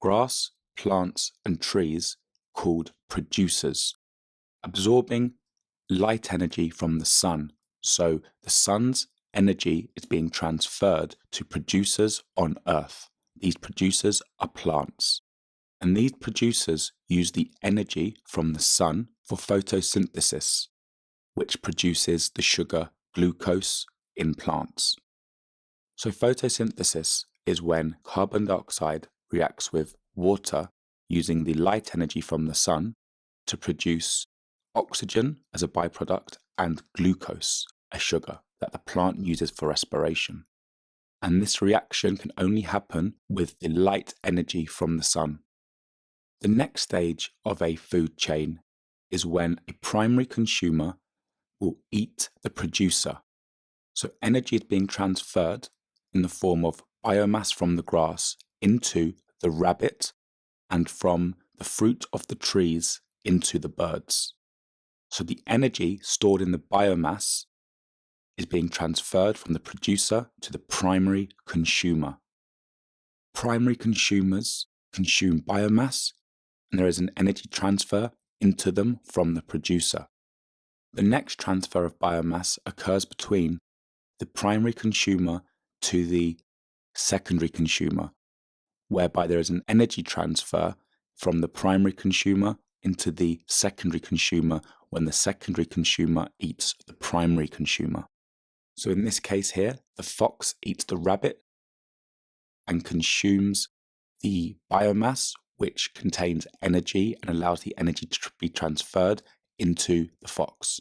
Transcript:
Grass, plants, and trees, called producers, absorbing light energy from the sun. So the sun's energy is being transferred to producers on Earth. These producers are plants. And these producers use the energy from the sun for photosynthesis, which produces the sugar glucose in plants. So photosynthesis is when carbon dioxide reacts with water using the light energy from the sun to produce oxygen as a byproduct and glucose, a sugar that the plant uses for respiration. And this reaction can only happen with the light energy from the sun. The next stage of a food chain is when a primary consumer will eat the producer. So energy is being transferred in the form of biomass from the grass into the rabbit and from the fruit of the trees into the birds. So the energy stored in the biomass is being transferred from the producer to the primary consumer. Primary consumers consume biomass, and there is an energy transfer into them from the producer. The next transfer of biomass occurs between the primary consumer to the secondary consumer, whereby there is an energy transfer from the primary consumer into the secondary consumer when the secondary consumer eats the primary consumer. So in this case here, the fox eats the rabbit and consumes the biomass, which contains energy and allows the energy to be transferred into the fox.